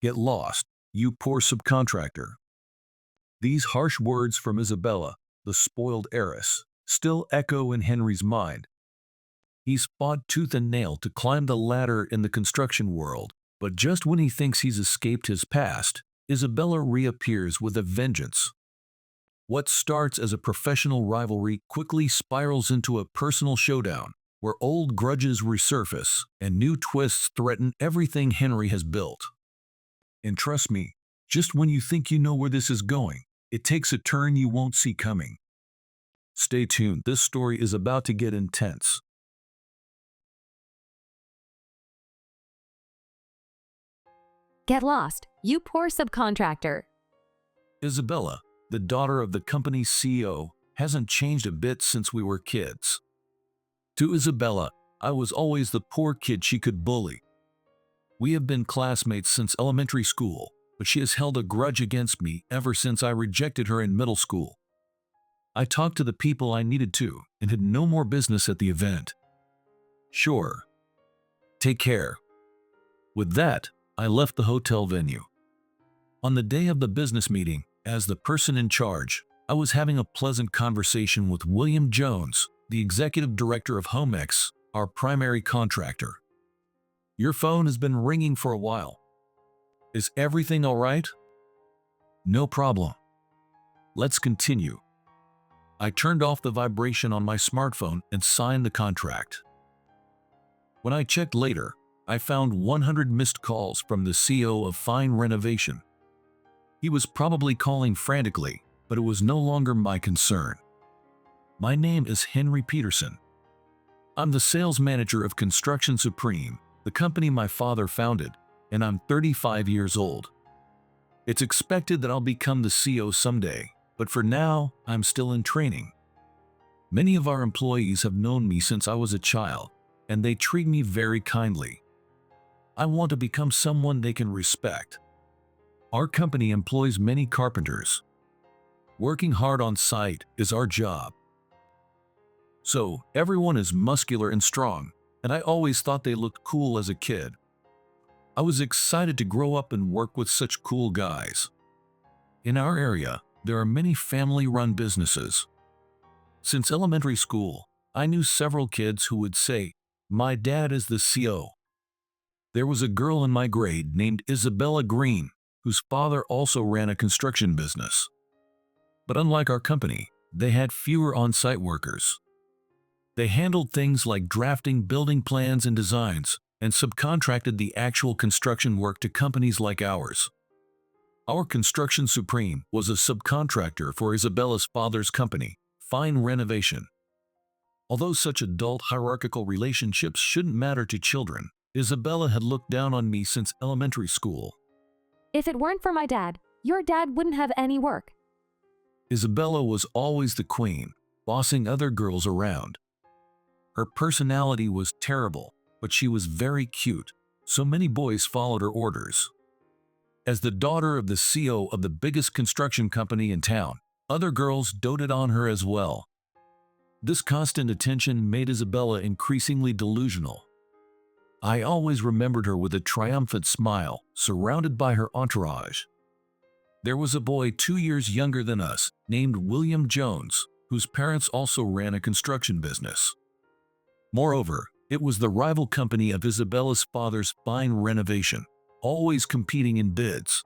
Get lost, you poor subcontractor. These harsh words from Isabella, the spoiled heiress, still echo in Henry's mind. He's fought tooth and nail to climb the ladder in the construction world, but just when he thinks he's escaped his past, Isabella reappears with a vengeance. What starts as a professional rivalry quickly spirals into a personal showdown, where old grudges resurface and new twists threaten everything Henry has built. And trust me, just when you think you know where this is going, it takes a turn you won't see coming. Stay tuned, this story is about to get intense. Get lost, you poor subcontractor. Isabella, the daughter of the company's CEO, hasn't changed a bit since we were kids. To Isabella, I was always the poor kid she could bully. We have been classmates since elementary school, but she has held a grudge against me ever since I rejected her in middle school. I talked to the people I needed to and had no more business at the event. Sure. Take care. With that, I left the hotel venue. On the day of the business meeting, as the person in charge, I was having a pleasant conversation with William Jones, the executive director of Homex, our primary contractor. Your phone has been ringing for a while. Is everything all right? No problem. Let's continue. I turned off the vibration on my smartphone and signed the contract. When I checked later, I found 100 missed calls from the CEO of Fine Renovation. He was probably calling frantically, but it was no longer my concern. My name is Henry Peterson. I'm the sales manager of Construction Supreme, the company my father founded, and I'm 35 years old. It's expected that I'll become the CEO someday, but for now, I'm still in training. Many of our employees have known me since I was a child, and they treat me very kindly. I want to become someone they can respect. Our company employs many carpenters. Working hard on site is our job. So, everyone is muscular and strong, and I always thought they looked cool as a kid. I was excited to grow up and work with such cool guys. In our area, there are many family-run businesses. Since elementary school, I knew several kids who would say, "My dad is the CEO." There was a girl in my grade named Isabella Green, whose father also ran a construction business. But unlike our company, they had fewer on-site workers. They handled things like drafting building plans and designs, and subcontracted the actual construction work to companies like ours. Our Construction Supreme was a subcontractor for Isabella's father's company, Fine Renovation. Although such adult hierarchical relationships shouldn't matter to children, Isabella had looked down on me since elementary school. If it weren't for my dad, your dad wouldn't have any work. Isabella was always the queen, bossing other girls around. Her personality was terrible, but she was very cute, so many boys followed her orders. As the daughter of the CEO of the biggest construction company in town, other girls doted on her as well. This constant attention made Isabella increasingly delusional. I always remembered her with a triumphant smile, surrounded by her entourage. There was a boy 2 years younger than us, named William Jones, whose parents also ran a construction business. Moreover, it was the rival company of Isabella's father's Fine Renovation, always competing in bids.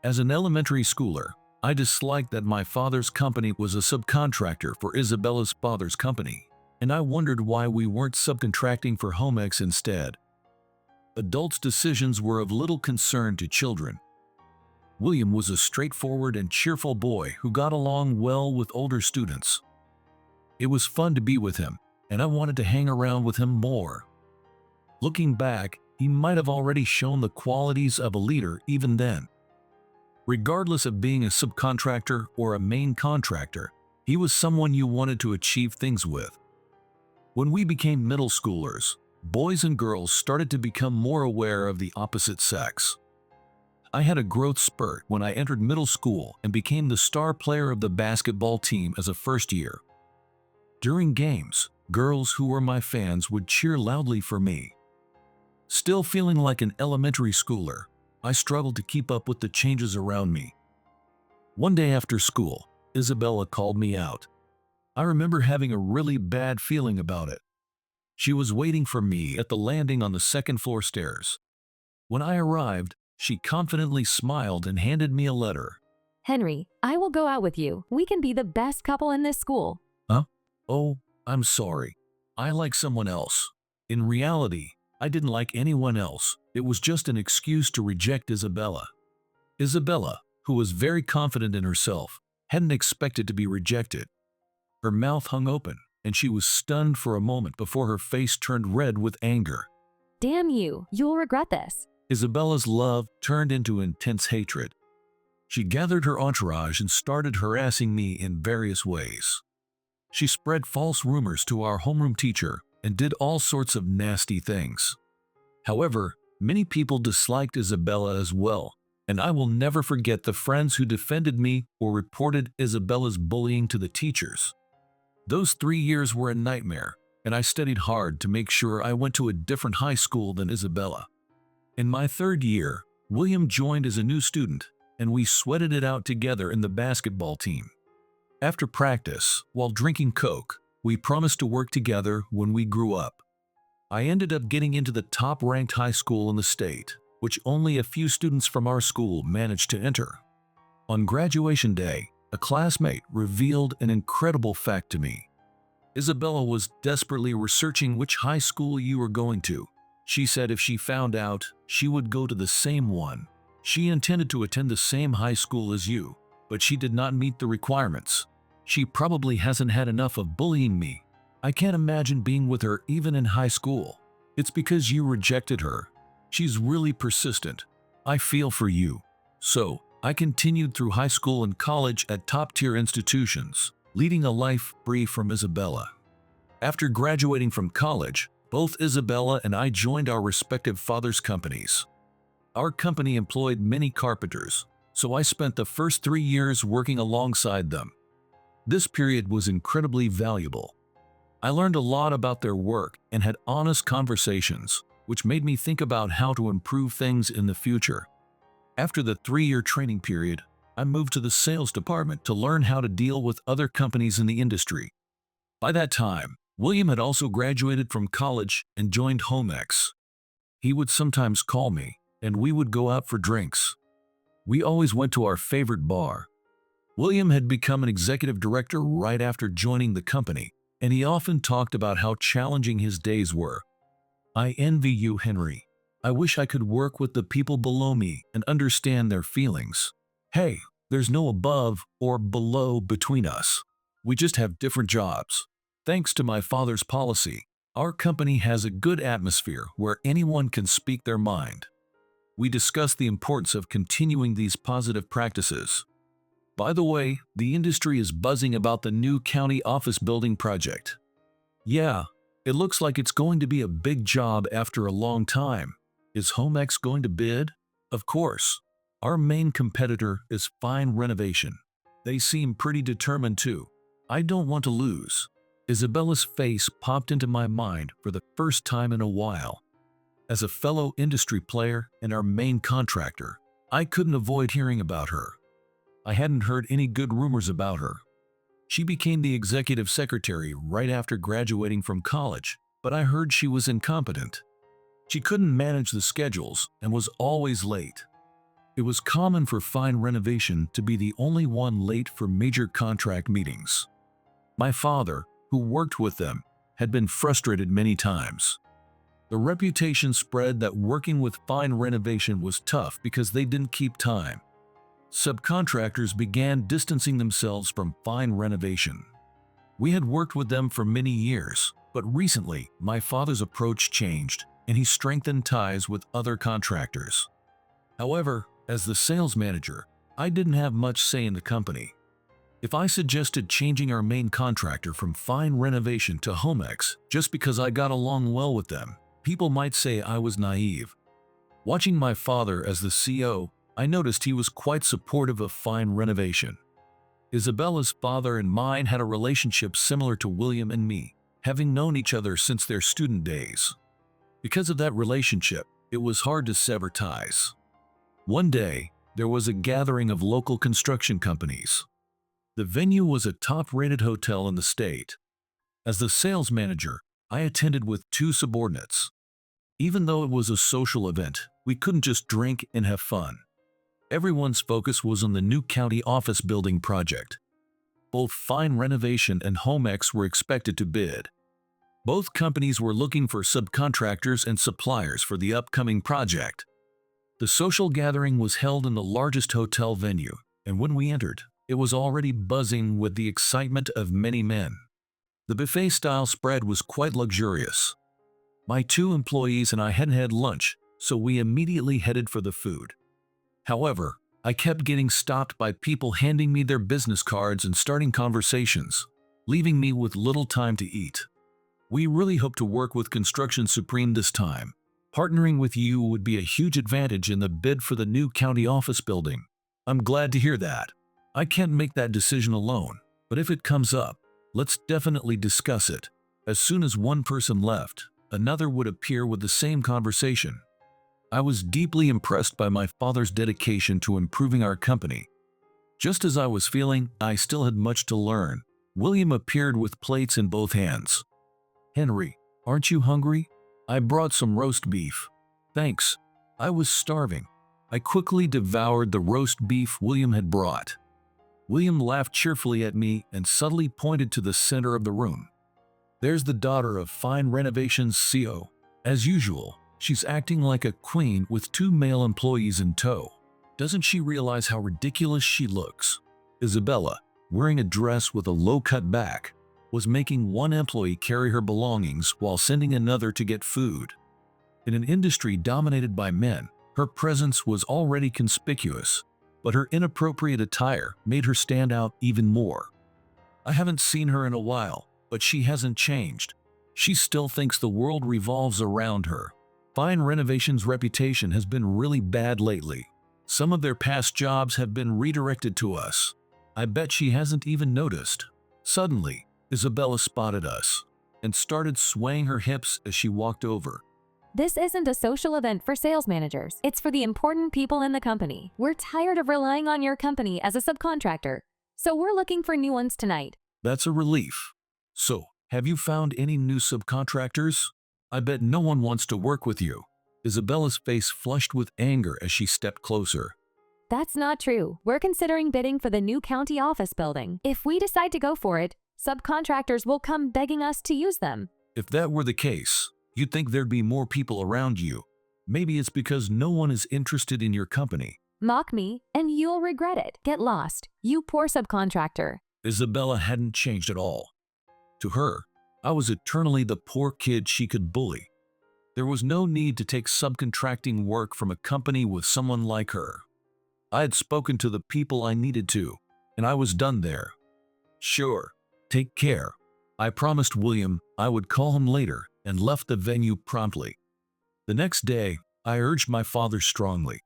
As an elementary schooler, I disliked that my father's company was a subcontractor for Isabella's father's company, and I wondered why we weren't subcontracting for Homex instead. Adults' decisions were of little concern to children. William was a straightforward and cheerful boy who got along well with older students. It was fun to be with him, and I wanted to hang around with him more. Looking back, he might have already shown the qualities of a leader even then. Regardless of being a subcontractor or a main contractor, he was someone you wanted to achieve things with. When we became middle schoolers, boys and girls started to become more aware of the opposite sex. I had a growth spurt when I entered middle school and became the star player of the basketball team as a first year. During games, girls who were my fans would cheer loudly for me. Still feeling like an elementary schooler, I struggled to keep up with the changes around me. One day after school, Isabella called me out. I remember having a really bad feeling about it. She was waiting for me at the landing on the second floor stairs. When I arrived, she confidently smiled and handed me a letter. Henry, I will go out with you. We can be the best couple in this school. Huh? Oh, I'm sorry. I like someone else. In reality, I didn't like anyone else. It was just an excuse to reject Isabella. Isabella, who was very confident in herself, hadn't expected to be rejected. Her mouth hung open, and she was stunned for a moment before her face turned red with anger. Damn you, you'll regret this. Isabella's love turned into intense hatred. She gathered her entourage and started harassing me in various ways. She spread false rumors to our homeroom teacher and did all sorts of nasty things. However, many people disliked Isabella as well, and I will never forget the friends who defended me or reported Isabella's bullying to the teachers. Those 3 years were a nightmare, and I studied hard to make sure I went to a different high school than Isabella. In my 3rd year, William joined as a new student, and we sweated it out together in the basketball team. After practice, while drinking Coke, we promised to work together when we grew up. I ended up getting into the top-ranked high school in the state, which only a few students from our school managed to enter. On graduation day, a classmate revealed an incredible fact to me. Isabella was desperately researching which high school you were going to. She said if she found out, she would go to the same one. She intended to attend the same high school as you, but she did not meet the requirements. She probably hasn't had enough of bullying me. I can't imagine being with her even in high school. It's because you rejected her. She's really persistent. I feel for you. So, I continued through high school and college at top-tier institutions, leading a life free from Isabella. After graduating from college, both Isabella and I joined our respective fathers' companies. Our company employed many carpenters, so I spent the first 3 years working alongside them. This period was incredibly valuable. I learned a lot about their work and had honest conversations, which made me think about how to improve things in the future. After the 3-year training period, I moved to the sales department to learn how to deal with other companies in the industry. By that time, William had also graduated from college and joined Homex. He would sometimes call me, and we would go out for drinks. We always went to our favorite bar. William had become an executive director right after joining the company, and he often talked about how challenging his days were. I envy you, Henry. I wish I could work with the people below me and understand their feelings. Hey, there's no above or below between us. We just have different jobs. Thanks to my father's policy, our company has a good atmosphere where anyone can speak their mind. We discussed the importance of continuing these positive practices. By the way, the industry is buzzing about the new county office building project. Yeah, it looks like it's going to be a big job after a long time. Is Homex going to bid? Of course. Our main competitor is Fine Renovation. They seem pretty determined too. I don't want to lose. Isabella's face popped into my mind for the first time in a while. As a fellow industry player and our main contractor, I couldn't avoid hearing about her. I hadn't heard any good rumors about her. She became the executive secretary right after graduating from college, but I heard she was incompetent. She couldn't manage the schedules and was always late. It was common for Fine Renovation to be the only one late for major contract meetings. My father, who worked with them, had been frustrated many times. The reputation spread that working with Fine Renovation was tough because they didn't keep time. Subcontractors began distancing themselves from Fine Renovation. We had worked with them for many years, but recently my father's approach changed and he strengthened ties with other contractors. However, as the sales manager, I didn't have much say in the company. If I suggested changing our main contractor from Fine Renovation to Homex just because I got along well with them, people might say I was naive. Watching my father as the CEO, I noticed he was quite supportive of Fine Renovation. Isabella's father and mine had a relationship similar to William and me, having known each other since their student days. Because of that relationship, it was hard to sever ties. One day, there was a gathering of local construction companies. The venue was a top-rated hotel in the state. As the sales manager, I attended with two subordinates. Even though it was a social event, we couldn't just drink and have fun. Everyone's focus was on the new county office building project. Both Fine Renovation and Homex were expected to bid. Both companies were looking for subcontractors and suppliers for the upcoming project. The social gathering was held in the largest hotel venue, and when we entered, it was already buzzing with the excitement of many men. The buffet-style spread was quite luxurious. My two employees and I hadn't had lunch, so we immediately headed for the food. However, I kept getting stopped by people handing me their business cards and starting conversations, leaving me with little time to eat. We really hope to work with Construction Supreme this time. Partnering with you would be a huge advantage in the bid for the new county office building. I'm glad to hear that. I can't make that decision alone, but if it comes up, let's definitely discuss it. As soon as one person left, another would appear with the same conversation. I was deeply impressed by my father's dedication to improving our company. Just as I was feeling I still had much to learn, William appeared with plates in both hands. "Henry, aren't you hungry? I brought some roast beef." "Thanks. I was starving." I quickly devoured the roast beef William had brought. William laughed cheerfully at me and subtly pointed to the center of the room. "There's the daughter of Fine Renovation's CO. As usual, she's acting like a queen with two male employees in tow. Doesn't she realize how ridiculous she looks?" Isabella, wearing a dress with a low-cut back, was making one employee carry her belongings while sending another to get food. In an industry dominated by men, her presence was already conspicuous, but her inappropriate attire made her stand out even more. I haven't seen her in a while, but she hasn't changed. She still thinks the world revolves around her. Fine Renovation's reputation has been really bad lately. Some of their past jobs have been redirected to us. I bet she hasn't even noticed. Suddenly, Isabella spotted us and started swaying her hips as she walked over. This isn't a social event for sales managers. It's for the important people in the company. We're tired of relying on your company as a subcontractor, so we're looking for new ones tonight. That's a relief. So, have you found any new subcontractors? I bet no one wants to work with you. Isabella's face flushed with anger as she stepped closer. That's not true. We're considering bidding for the new county office building. If we decide to go for it, subcontractors will come begging us to use them. If that were the case, you'd think there'd be more people around you. Maybe it's because no one is interested in your company. Mock me, and you'll regret it. Get lost, you poor subcontractor. Isabella hadn't changed at all. To her, I was eternally the poor kid she could bully. There was no need to take subcontracting work from a company with someone like her. I had spoken to the people I needed to, and I was done there. "Sure, take care." I promised William I would call him later and left the venue promptly. The next day, I urged my father strongly.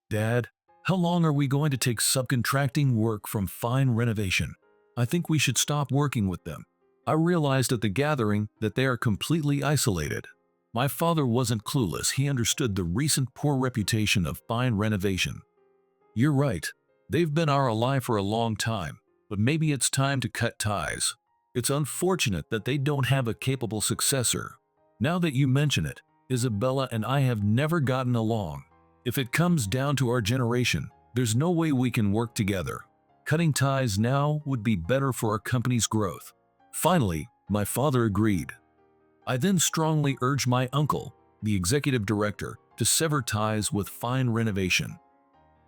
"Dad, how long are we going to take subcontracting work from Fine Renovation? I think we should stop working with them." I realized at the gathering that they are completely isolated. My father wasn't clueless. He understood the recent poor reputation of Fine Renovation. "You're right. They've been our ally for a long time, but maybe it's time to cut ties. It's unfortunate that they don't have a capable successor. Now that you mention it, Isabella and I have never gotten along. If it comes down to our generation, there's no way we can work together. Cutting ties now would be better for our company's growth." Finally, my father agreed. I then strongly urged my uncle, the executive director, to sever ties with Fine Renovation.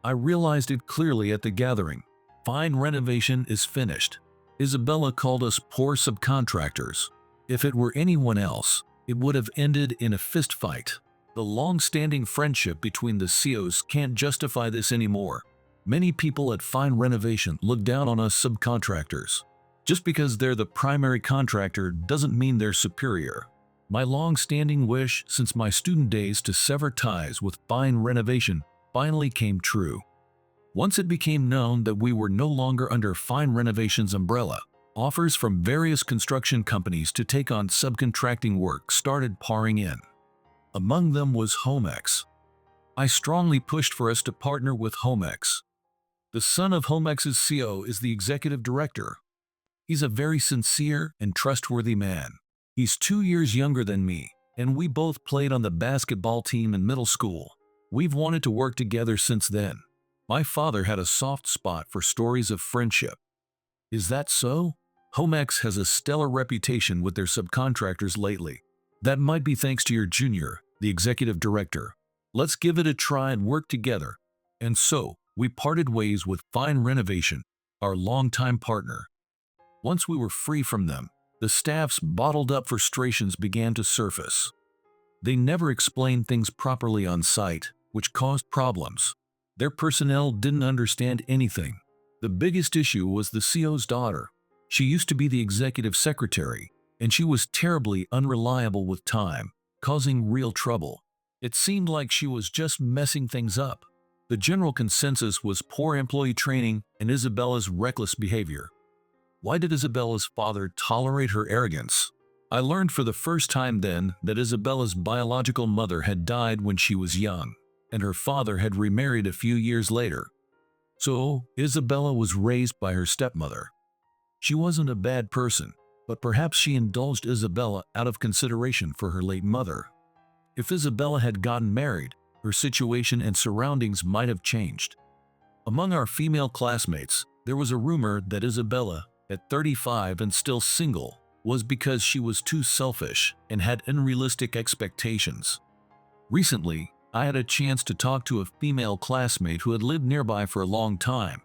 I realized it clearly at the gathering. Fine Renovation is finished. Isabella called us poor subcontractors. If it were anyone else, it would have ended in a fist fight. The long-standing friendship between the COs can't justify this anymore. Many people at Fine Renovation look down on us subcontractors. Just because they're the primary contractor doesn't mean they're superior. My long-standing wish since my student days to sever ties with Fine Renovation finally came true. Once it became known that we were no longer under Fine Renovation's umbrella, offers from various construction companies to take on subcontracting work started pouring in. Among them was Homex. I strongly pushed for us to partner with Homex. The son of Homex's CEO is the executive director. He's a very sincere and trustworthy man. He's 2 years younger than me, and we both played on the basketball team in middle school. We've wanted to work together since then. My father had a soft spot for stories of friendship. Is that so? Homex has a stellar reputation with their subcontractors lately. That might be thanks to your junior, the executive director. Let's give it a try and work together. And so, we parted ways with Fine Renovation, our longtime partner. Once we were free from them, the staff's bottled-up frustrations began to surface. They never explained things properly on site, which caused problems. Their personnel didn't understand anything. The biggest issue was the CEO's daughter. She used to be the executive secretary, and she was terribly unreliable with time, causing real trouble. It seemed like she was just messing things up. The general consensus was poor employee training and Isabella's reckless behavior. Why did Isabella's father tolerate her arrogance? I learned for the first time then that Isabella's biological mother had died when she was young, and her father had remarried a few years later. So, Isabella was raised by her stepmother. She wasn't a bad person, but perhaps she indulged Isabella out of consideration for her late mother. If Isabella had gotten married, her situation and surroundings might have changed. Among our female classmates, there was a rumor that Isabella, at 35 and still single, was because she was too selfish and had unrealistic expectations. Recently, I had a chance to talk to a female classmate who had lived nearby for a long time.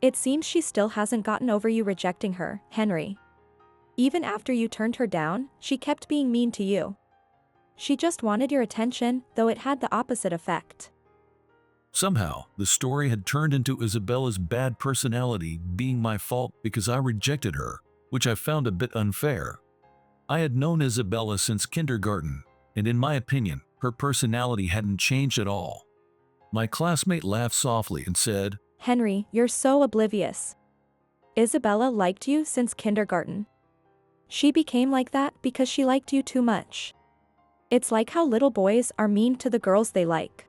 It seems she still hasn't gotten over you rejecting her, Henry. Even after you turned her down, she kept being mean to you. She just wanted your attention, though it had the opposite effect. Somehow, the story had turned into Isabella's bad personality being my fault because I rejected her, which I found a bit unfair. I had known Isabella since kindergarten, and in my opinion, her personality hadn't changed at all. My classmate laughed softly and said, Henry, you're so oblivious. Isabella liked you since kindergarten. She became like that because she liked you too much. It's like how little boys are mean to the girls they like.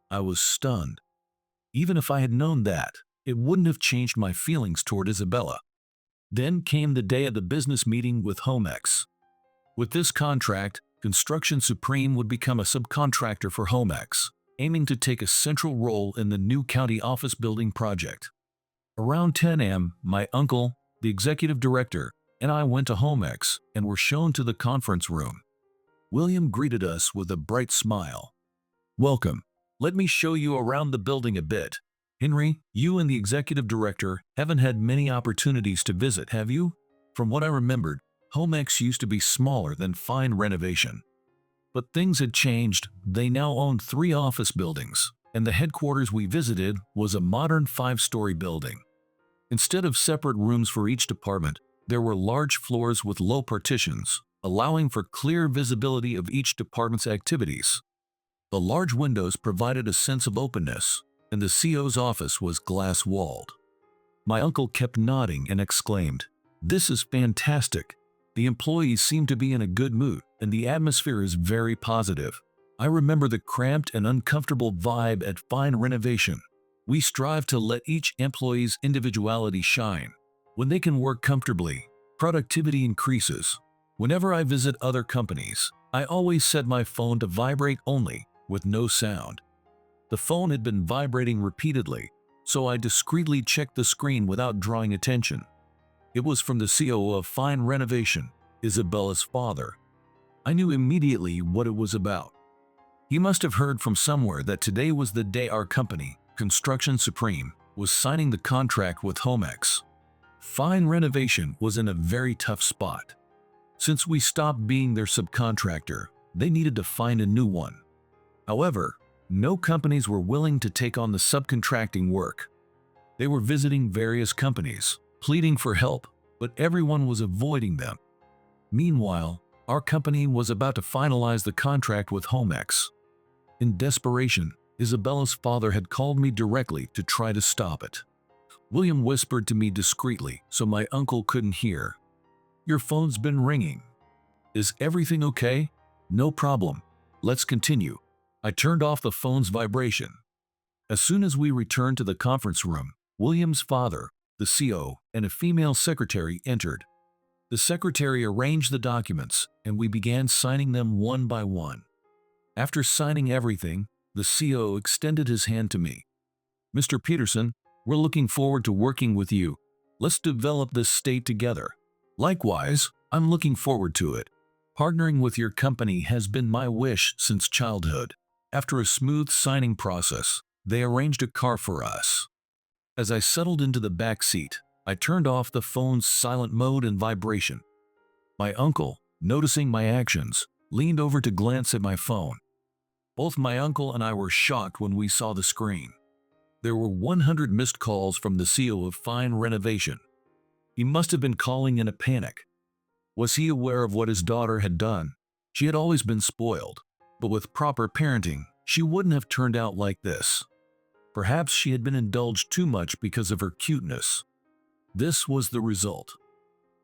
I was stunned. Even if I had known that, it wouldn't have changed my feelings toward Isabella. Then came the day of the business meeting with Homex. With this contract, Construction Supreme would become a subcontractor for Homex, aiming to take a central role in the new county office building project. Around 10 a.m., my uncle, the executive director, and I went to Homex and were shown to the conference room. William greeted us with a bright smile. Welcome. Let me show you around the building a bit. Henry, you and the executive director haven't had many opportunities to visit, have you? From what I remembered, Homex used to be smaller than Fine Renovation. But things had changed. They now owned 3 office buildings, and the headquarters we visited was a modern 5-story building. Instead of separate rooms for each department, there were large floors with low partitions, allowing for clear visibility of each department's activities. The large windows provided a sense of openness, and the CEO's office was glass-walled. My uncle kept nodding and exclaimed, "This is fantastic. The employees seem to be in a good mood, and the atmosphere is very positive." I remember the cramped and uncomfortable vibe at Fine Renovation. We strive to let each employee's individuality shine. When they can work comfortably, productivity increases. Whenever I visit other companies, I always set my phone to vibrate only, with no sound. The phone had been vibrating repeatedly, so I discreetly checked the screen without drawing attention. It was from the CEO of Fine Renovation, Isabella's father. I knew immediately what it was about. He must have heard from somewhere that today was the day our company, Construction Supreme, was signing the contract with Homex. Fine Renovation was in a very tough spot. Since we stopped being their subcontractor, they needed to find a new one. However, no companies were willing to take on the subcontracting work. They were visiting various companies, pleading for help, but everyone was avoiding them. Meanwhile, our company was about to finalize the contract with Homex. In desperation, Isabella's father had called me directly to try to stop it. William whispered to me discreetly so my uncle couldn't hear. "Your phone's been ringing. Is everything okay?" "No problem. Let's continue." I turned off the phone's vibration. As soon as we returned to the conference room, William's father, the CO, and a female secretary entered. The secretary arranged the documents, and we began signing them one by one. After signing everything, the CO extended his hand to me. "Mr. Peterson, we're looking forward to working with you. Let's develop this state together." "Likewise, I'm looking forward to it. Partnering with your company has been my wish since childhood." After a smooth signing process, they arranged a car for us. As I settled into the back seat, I turned off the phone's silent mode and vibration. My uncle, noticing my actions, leaned over to glance at my phone. Both my uncle and I were shocked when we saw the screen. There were 100 missed calls from the CEO of Fine Renovation. He must have been calling in a panic. Was he aware of what his daughter had done? She had always been spoiled, but with proper parenting, she wouldn't have turned out like this. Perhaps she had been indulged too much because of her cuteness. This was the result.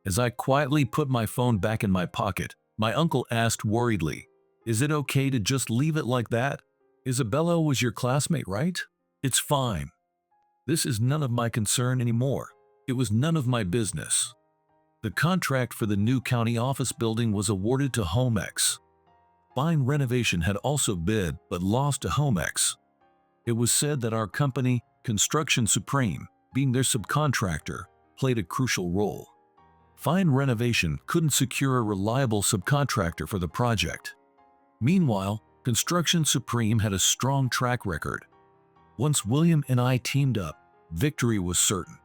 As I quietly put my phone back in my pocket, my uncle asked worriedly, "Is it okay to just leave it like that? Isabella was your classmate, right? It's fine. This is none of my concern anymore. It was none of my business." The contract for the new county office building was awarded to Homex. Fine Renovation had also bid but lost to Homex. It was said that our company, Construction Supreme, being their subcontractor, played a crucial role. Fine Renovation couldn't secure a reliable subcontractor for the project. Meanwhile, Construction Supreme had a strong track record. Once William and I teamed up, victory was certain.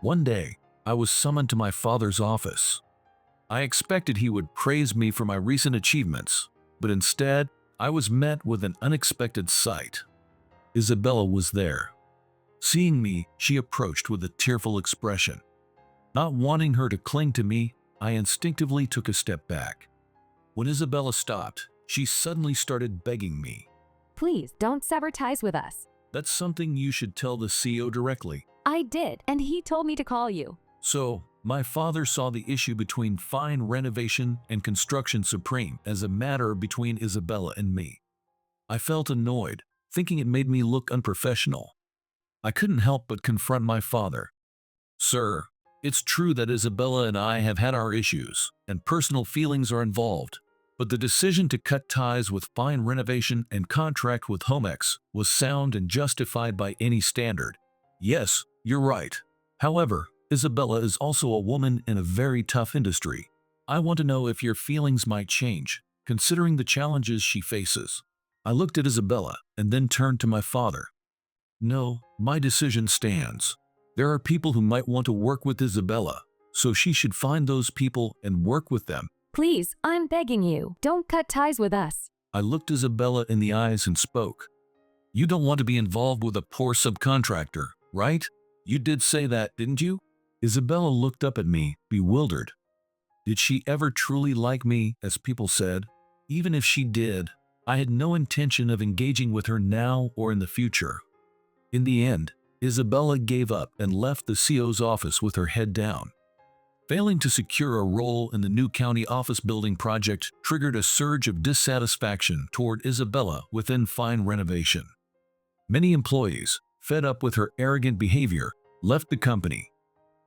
One day, I was summoned to my father's office. I expected he would praise me for my recent achievements, but instead, I was met with an unexpected sight. Isabella was there. Seeing me, she approached with a tearful expression. Not wanting her to cling to me, I instinctively took a step back. When Isabella stopped, she suddenly started begging me. Please don't sever ties with us. "That's something you should tell the CEO directly." I did, and he told me to call you. So, my father saw the issue between Fine Renovation and Construction Supreme as a matter between Isabella and me. I felt annoyed, thinking it made me look unprofessional. I couldn't help but confront my father. "Sir, it's true that Isabella and I have had our issues, and personal feelings are involved, but the decision to cut ties with Fine Renovation and contract with Homex was sound and justified by any standard. Yes, you're right. However, Isabella is also a woman in a very tough industry. I want to know if your feelings might change, considering the challenges she faces." I looked at Isabella and then turned to my father. "No, my decision stands. There are people who might want to work with Isabella, so she should find those people and work with them." Please, I'm begging you, don't cut ties with us. I looked Isabella in the eyes and spoke. "You don't want to be involved with a poor subcontractor, right? You did say that, didn't you?" Isabella looked up at me, bewildered. Did she ever truly like me, as people said? Even if she did, I had no intention of engaging with her now or in the future. In the end, Isabella gave up and left the CO's office with her head down. Failing to secure a role in the new county office building project triggered a surge of dissatisfaction toward Isabella within Fine Renovation. Many employees, fed up with her arrogant behavior, left the company.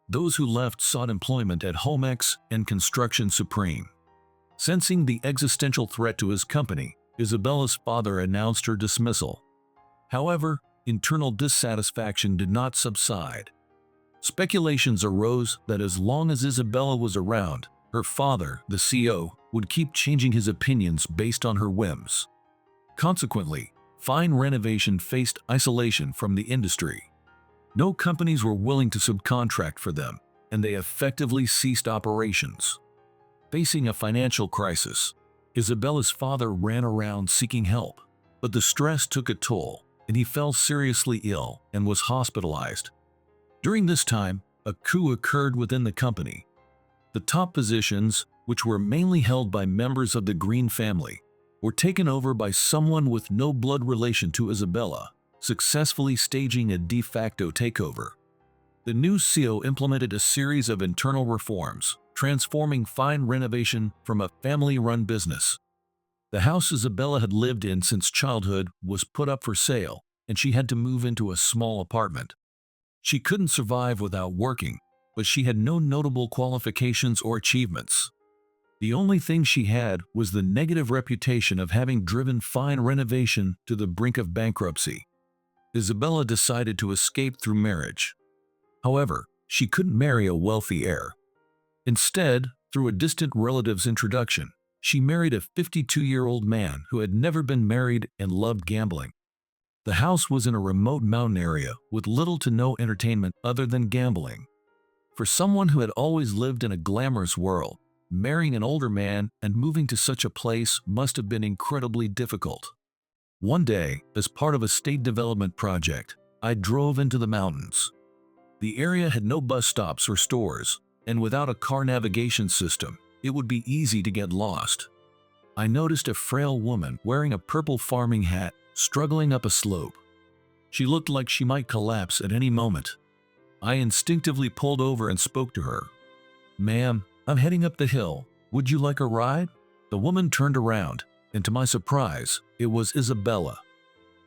Those who left sought employment at Homex and Construction Supreme. Sensing the existential threat to his company, Isabella's father announced her dismissal. However, internal dissatisfaction did not subside. Speculations arose that as long as Isabella was around, her father, the CEO, would keep changing his opinions based on her whims. Consequently, Fine Renovation faced isolation from the industry. No companies were willing to subcontract for them, and they effectively ceased operations. Facing a financial crisis, Isabella's father ran around seeking help, but the stress took a toll, and he fell seriously ill and was hospitalized. During this time, a coup occurred within the company. The top positions, which were mainly held by members of the Green family, were taken over by someone with no blood relation to Isabella, successfully staging a de facto takeover. The new CEO implemented a series of internal reforms, transforming Fine Renovation from a family-run business The house Isabella had lived in since childhood was put up for sale, and she had to move into a small apartment. She couldn't survive without working, but she had no notable qualifications or achievements. The only thing she had was the negative reputation of having driven fine renovation to the brink of bankruptcy. Isabella decided to escape through marriage. However, she couldn't marry a wealthy heir. Instead, through a distant relative's introduction, she married a 52-year-old man who had never been married and loved gambling. The house was in a remote mountain area with little to no entertainment other than gambling. For someone who had always lived in a glamorous world, marrying an older man and moving to such a place must have been incredibly difficult. One day, as part of a state development project, I drove into the mountains. The area had no bus stops or stores, and without a car navigation system, it would be easy to get lost. I noticed a frail woman wearing a purple farming hat struggling up a slope. She looked like she might collapse at any moment. I instinctively pulled over and spoke to her. "Ma'am, I'm heading up the hill. Would you like a ride?" The woman turned around, and to my surprise, it was Isabella.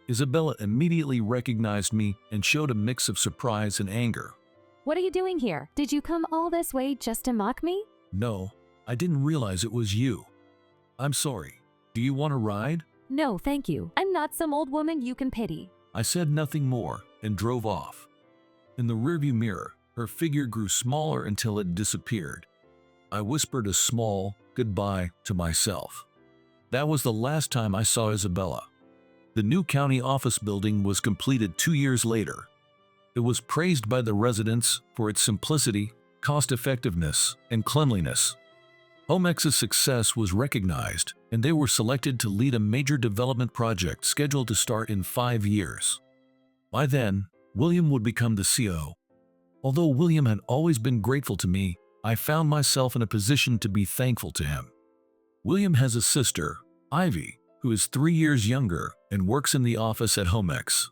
Isabella immediately recognized me and showed a mix of surprise and anger. What are you doing here? Did you come all this way just to mock me? "No, I didn't realize it was you. I'm sorry. Do you want a ride?" No, thank you. I'm not some old woman you can pity. I said nothing more and drove off. In the rearview mirror, her figure grew smaller until it disappeared. I whispered a small goodbye to myself. That was the last time I saw Isabella. The new county office building was completed 2 years later. It was praised by the residents for its simplicity, cost-effectiveness, and cleanliness. Homex's success was recognized, and they were selected to lead a major development project scheduled to start in 5 years. By then, William would become the CEO. Although William had always been grateful to me, I found myself in a position to be thankful to him. William has a sister, Ivy, who is 3 years younger and works in the office at Homex.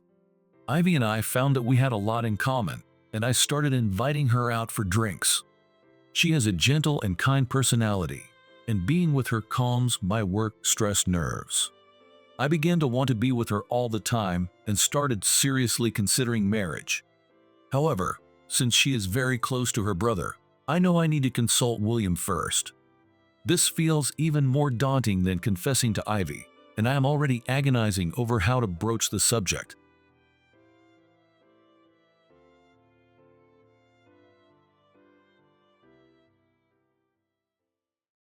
Ivy and I found that we had a lot in common, and I started inviting her out for drinks. She has a gentle and kind personality, and being with her calms my work-stressed nerves. I began to want to be with her all the time and started seriously considering marriage. However, since she is very close to her brother, I know I need to consult William first. This feels even more daunting than confessing to Ivy, and I am already agonizing over how to broach the subject.